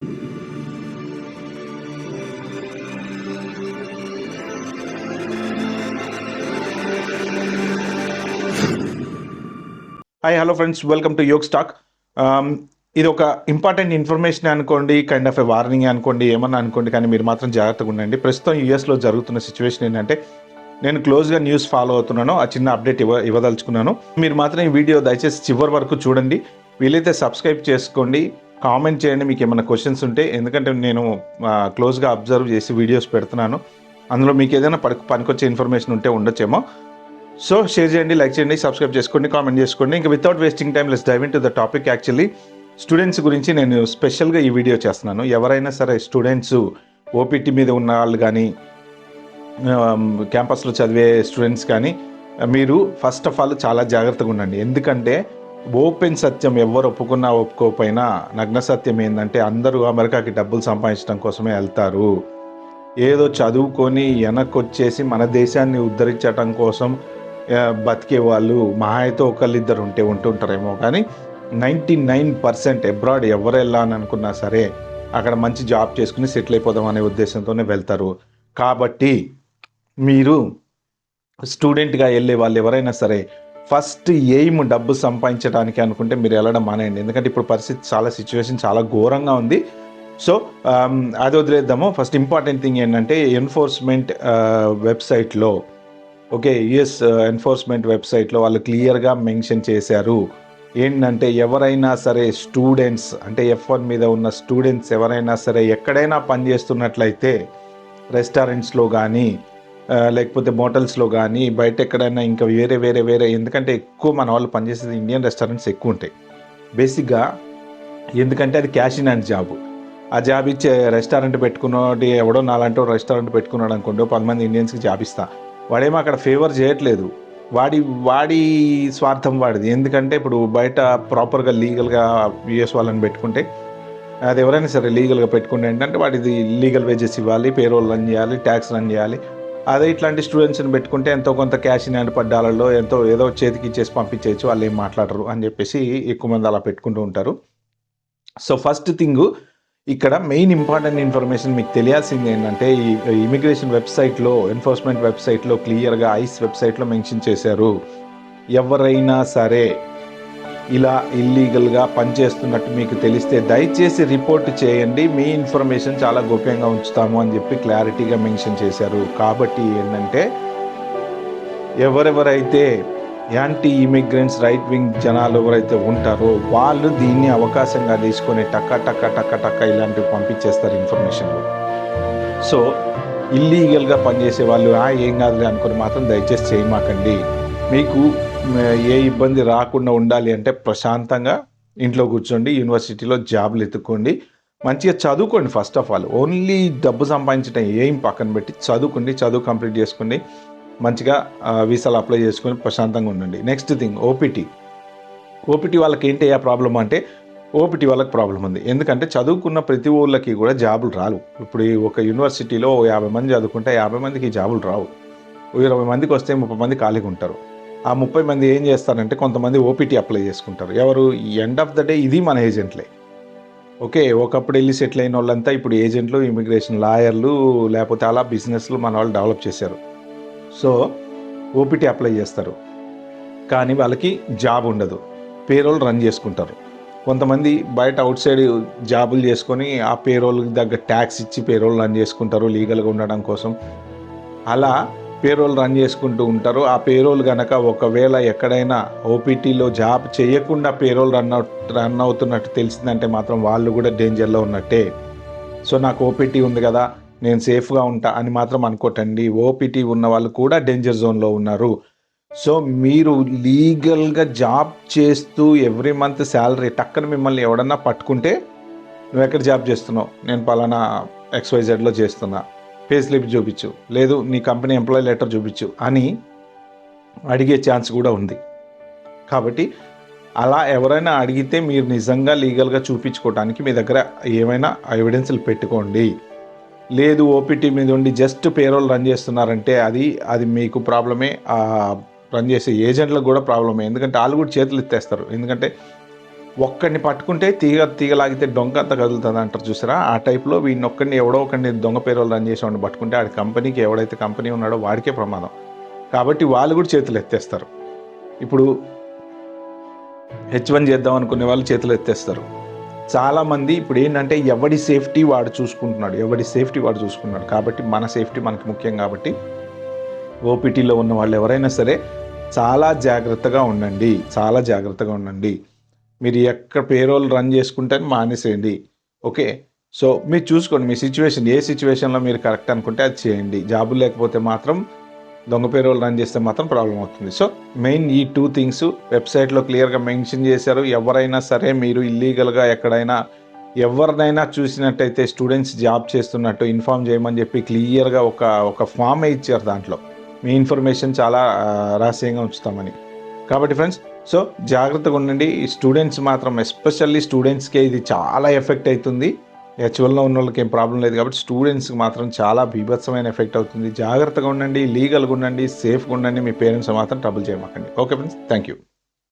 Hi hello friends, welcome to Yog stack. ఇది ఒక important information అనుకోండి, కైండ్ ఆఫ్ ఎ వార్నింగ్ అనుకోండి, ఏమన్నా అనుకోండి, కానీ మీరు మాత్రం జాగ్రత్తగా ఉండండి. ప్రస్తుతం యూఎస్లో జరుగుతున్న సిచ్యువేషన్ ఏంటంటే, నేను క్లోజ్గా న్యూస్ ఫాలో అవుతున్నాను. ఆ చిన్న అప్డేట్ ఇవ్వదలుచుకున్నాను. మీరు మాత్రం ఈ వీడియో దయచేసి చివరి వరకు చూడండి. వీలైతే సబ్స్క్రైబ్ చేసుకోండి, కామెంట్ చేయండి మీకు ఏమైనా క్వశ్చన్స్ ఉంటే. ఎందుకంటే నేను క్లోజ్గా అబ్జర్వ్ చేసి వీడియోస్ పెడుతున్నాను. అందులో మీకు ఏదైనా పనికొచ్చే ఇన్ఫర్మేషన్ ఉంటే ఉండొచ్చేమో. సో షేర్ చేయండి, లైక్ చేయండి, సబ్స్క్రైబ్ చేసుకోండి, కామెంట్ చేసుకోండి. ఇంకా without wasting time let's dive in to the topic. Actually students గురించి నేను స్పెషల్గా ఈ వీడియో చేస్తున్నాను. ఎవరైనా సరే స్టూడెంట్స్, ఓపీటీ మీద ఉన్న వాళ్ళు కానీ, క్యాంపస్లో చదివే స్టూడెంట్స్ కానీ, మీరు ఫస్ట్ ఆఫ్ ఆల్ చాలా జాగ్రత్తగా ఉండండి. ఎందుకంటే ఓపెన్ సత్యం ఎవరు ఒప్పుకున్నా ఒప్పుకోకపోయినా నగ్న సత్యం ఏంటంటే అందరూ అమెరికాకి డబ్బులు సంపాదించడం కోసమే వెళ్తారు. ఏదో చదువుకొని వెనక్కొచ్చేసి మన దేశాన్ని ఉద్ధరించడం కోసం బతికే వాళ్ళు మహా అయితే ఒకళ్ళిద్దరు ఉంటుంటారేమో, కానీ 99% అబ్రాడ్ ఎవరు వెళ్ళాలని అనుకున్నా సరే అక్కడ మంచి జాబ్ చేసుకుని సెటిల్ అయిపోదాం అనే ఉద్దేశంతోనే వెళ్తారు. కాబట్టి మీరు స్టూడెంట్గా వెళ్ళే వాళ్ళు ఎవరైనా సరే ఫస్ట్ ఎయిమ్ డబ్బు సంపాదించడానికి అనుకుంటే మీరు వెళ్ళడం మానేయండి. ఎందుకంటే ఇప్పుడు పరిస్థితి సిచ్యువేషన్ చాలా ఘోరంగా ఉంది. సో అది వదిలేద్దాము. ఫస్ట్ ఇంపార్టెంట్ థింగ్ ఏంటంటే ఎన్ఫోర్స్మెంట్ వెబ్సైట్లో, ఓకే, యుఎస్ ఎన్ఫోర్స్మెంట్ వెబ్సైట్లో వాళ్ళు క్లియర్గా మెన్షన్ చేశారు ఏంటంటే, ఎవరైనా సరే స్టూడెంట్స్ అంటే F1 మీద ఉన్న స్టూడెంట్స్ ఎవరైనా సరే ఎక్కడైనా పనిచేస్తున్నట్లయితే, రెస్టారెంట్స్లో కానీ లేకపోతే మోటల్స్లో కానీ, బయట ఎక్కడైనా ఇంకా వేరే ఎందుకంటే ఎక్కువ మన వాళ్ళు పనిచేసేది ఇండియన్ రెస్టారెంట్స్ ఎక్కువ ఉంటాయి బేసిక్గా. ఎందుకంటే అది క్యాష్ ఇన్ హ్యాండ్ జాబ్. ఆ జాబ్ ఇచ్చే రెస్టారెంట్ పెట్టుకున్నాడు ఎవడో నాలంటో రెస్టారెంట్ పెట్టుకున్నాడు అనుకోండి, 10 మంది ఇండియన్స్కి జాబ్ ఇస్తా, వాడేమో అక్కడ ఫేవర్ చేయట్లేదు. వాడి స్వార్థం వాడిది. ఎందుకంటే ఇప్పుడు బయట ప్రాపర్గా లీగల్గా యూఎస్ వాళ్ళని పెట్టుకుంటే, అది ఎవరైనా సరే లీగల్గా పెట్టుకుంటే ఏంటంటే వాడిది లీగల్ వేజెస్ ఇవ్వాలి, పేరోల్ రన్ చేయాలి, ట్యాక్స్ రన్ చేయాలి. అదే ఇట్లాంటి స్టూడెంట్స్ని పెట్టుకుంటే ఎంతో కొంత క్యాష్ ఇన్ హ్యాండ్ పడ్డాలలో ఏదో చేతికి ఇచ్చేసి పంపించేయచ్చు, వాళ్ళు ఏం మాట్లాడరు అని చెప్పేసి ఎక్కువ మంది అలా పెట్టుకుంటూ ఉంటారు. సో ఫస్ట్ థింగ్, ఇక్కడ మెయిన్ ఇంపార్టెంట్ ఇన్ఫర్మేషన్ మీకు తెలియాల్సింది ఏంటంటే, ఈ ఇమిగ్రేషన్ వెబ్సైట్లో, ఎన్ఫోర్స్మెంట్ వెబ్సైట్లో క్లియర్గా, ఐస్ వెబ్సైట్లో మెన్షన్ చేశారు, ఎవరైనా సరే ఇలా ఇల్లీగల్గా పనిచేస్తున్నట్టు మీకు తెలిస్తే దయచేసి రిపోర్ట్ చేయండి, మీ ఇన్ఫర్మేషన్ చాలా గోప్యంగా ఉంచుతాము అని చెప్పి క్లారిటీగా మెన్షన్ చేశారు. కాబట్టి ఏంటంటే ఎవరెవరైతే యాంటీ ఇమిగ్రెంట్స్ రైట్ వింగ్ జనాలు ఎవరైతే ఉంటారో వాళ్ళు దీన్ని అవకాశంగా తీసుకొని టక్క ఇలాంటివి పంపించేస్తారు ఇన్ఫర్మేషన్లు. సో ఇల్లీగల్గా పనిచేసే వాళ్ళు ఏం కాదులే అనుకుని మాత్రం దయచేసి చేయమాకండి. మీకు ఏ ఇబ్బంది రాకుండా ఉండాలి అంటే ప్రశాంతంగా ఇంట్లో కూర్చోండి, యూనివర్సిటీలో జాబ్లు ఎత్తుక్కోండి, మంచిగా చదువుకోండి. ఫస్ట్ ఆఫ్ ఆల్ ఓన్లీ డబ్బు సంపాదించడం ఏం పక్కన పెట్టి చదువుకోండి, చదువు కంప్లీట్ చేసుకోండి, మంచిగా వీసాలు అప్లై చేసుకొని ప్రశాంతంగా ఉండండి. నెక్స్ట్ థింగ్, ఓపీటీ వాళ్ళకి ఏంటి ప్రాబ్లం అంటే, ఓపీటీ వాళ్ళకి ప్రాబ్లం ఉంది. ఎందుకంటే చదువుకున్న ప్రతి ఊళ్ళకి కూడా జాబులు రావు. ఇప్పుడు ఒక యూనివర్సిటీలో 50 మంది చదువుకుంటే 50 మందికి జాబులు రావు. 20 మందికి వస్తే 30 మంది ఖాళీగా ఉంటారు. ఆ 30 మంది ఏం చేస్తారంటే కొంతమంది ఓపీటీ అప్లై చేసుకుంటారు. ఎవరు? ఎండ్ ఆఫ్ ద డే ఇది మన ఏజెంట్లే. ఓకే, ఒకప్పుడు వెళ్ళి సెటిల్ అయిన వాళ్ళంతా ఇప్పుడు ఏజెంట్లు, ఇమిగ్రేషన్ లాయర్లు, లేకపోతే అలా బిజినెస్లు మన వాళ్ళు డెవలప్ చేశారు. సో ఓపీటీ అప్లై చేస్తారు, కానీ వాళ్ళకి జాబ్ ఉండదు, పేరోల్ రన్ చేసుకుంటారు. కొంతమంది బయట అవుట్ సైడ్ జాబులు చేసుకొని ఆ పేరోల్కి తగ్గ ట్యాక్స్ ఇచ్చి పేరోల్ రన్ చేసుకుంటారు లీగల్గా ఉండడం కోసం. అలా పేరోల్ రన్ చేసుకుంటూ ఉంటారు. ఆ పేరోల్ కనుక ఒకవేళ ఎక్కడైనా ఓపీటీలో జాబ్ చేయకుండా పేరోల్ రన్ అవుతున్నట్టు తెలిసిందంటే మాత్రం వాళ్ళు కూడా డేంజర్లో ఉన్నట్టే. సో నాకు ఓపీటీ ఉంది కదా, నేను సేఫ్గా ఉంటా అని మాత్రం అనుకోకండి. ఓపీటీ ఉన్న వాళ్ళు కూడా డేంజర్ జోన్లో ఉన్నారు. సో మీరు లీగల్గా జాబ్ చేస్తూ ఎవ్రీ మంత్ శాలరీ టక్కన మిమ్మల్ని ఎవడన్నా పట్టుకుంటే, నువ్వు ఎక్కడ జాబ్ చేస్తున్నావు, నేను పలానా XYZలో చేస్తున్నా, పే స్లిప్ చూపించు, లేదు నీ కంపెనీ ఎంప్లాయీ లెటర్ చూపించు అని అడిగే ఛాన్స్ కూడా ఉంది. కాబట్టి అలా ఎవరైనా అడిగితే మీరు నిజంగా లీగల్గా చూపించుకోవడానికి మీ దగ్గర ఏమైనా ఎవిడెన్స్లు పెట్టుకోండి. లేదు ఓపీటీ మీద ఉండి జస్ట్ పేరోల్ రన్ చేస్తున్నారంటే అది మీకు ప్రాబ్లమే, రన్ చేసే ఏజెంట్లకు కూడా ప్రాబ్లమే. ఎందుకంటే వాళ్ళు కూడా చేతులు ఎత్తేస్తారు. ఎందుకంటే ఒక్కడిని పట్టుకుంటే తీగ లాగితే డొంక అంతా కదులుతుంది అంటారు చూసారా, ఆ టైప్లో వీడిని ఒక్కడిని ఎవడో ఒకడిని దొంగ పేరోలు రన్ చేసేవాడిని పట్టుకుంటే ఆడి కంపెనీకి ఎవడైతే కంపెనీ ఉన్నాడో వాడికే ప్రమాదం. కాబట్టి వాళ్ళు కూడా చేతులు ఎత్తేస్తారు. ఇప్పుడు H1 చేద్దాం అనుకునే వాళ్ళు చేతులు ఎత్తేస్తారు. చాలామంది ఇప్పుడు ఏంటంటే ఎవడి సేఫ్టీ వాడు చూసుకున్నాడు. కాబట్టి మన సేఫ్టీ మనకు ముఖ్యం. కాబట్టి ఓపీటీలో ఉన్న వాళ్ళు ఎవరైనా సరే చాలా జాగ్రత్తగా ఉండండి. మీరు ఎక్కడ పేరోల్ రన్ చేసుకుంటే మానేసేయండి. ఓకే, సో మీరు చూసుకోండి మీ సిచ్యువేషన్, ఏ సిచ్యువేషన్లో మీరు కరెక్ట్ అనుకుంటే అది చేయండి. జాబులు లేకపోతే మాత్రం దొంగ పేరోల్ రన్ చేస్తే మాత్రం ప్రాబ్లం అవుతుంది. సో మెయిన్ ఈ 2 థింగ్స్ వెబ్సైట్లో క్లియర్గా మెన్షన్ చేశారు. ఎవరైనా సరే మీరు ఇల్లీగల్గా ఎక్కడైనా ఎవరినైనా చూసినట్టయితే స్టూడెంట్స్ జాబ్ చేస్తున్నట్టు ఇన్ఫామ్ చేయమని చెప్పి క్లియర్గా ఒక ఫామే ఇచ్చారు. దాంట్లో మీ ఇన్ఫర్మేషన్ చాలా రహస్యంగా ఉంచుతామని. కాబట్టి ఫ్రెండ్స్, సో జాగ్రత్తగా ఉండండి. ఈ స్టూడెంట్స్ మాత్రం ఎస్పెషల్లీ స్టూడెంట్స్కే ఇది చాలా ఎఫెక్ట్ అవుతుంది. H1లో ఉన్న వాళ్ళకి ఏం ప్రాబ్లం లేదు కాబట్టి స్టూడెంట్స్కి మాత్రం చాలా బీభత్సమైన ఎఫెక్ట్ అవుతుంది. జాగ్రత్తగా ఉండండి, లీగల్గా ఉండండి, సేఫ్గా ఉండండి. మీ పేరెంట్స్ మాత్రం ట్రబుల్ చేయమాకండి. Okay friends, thank you.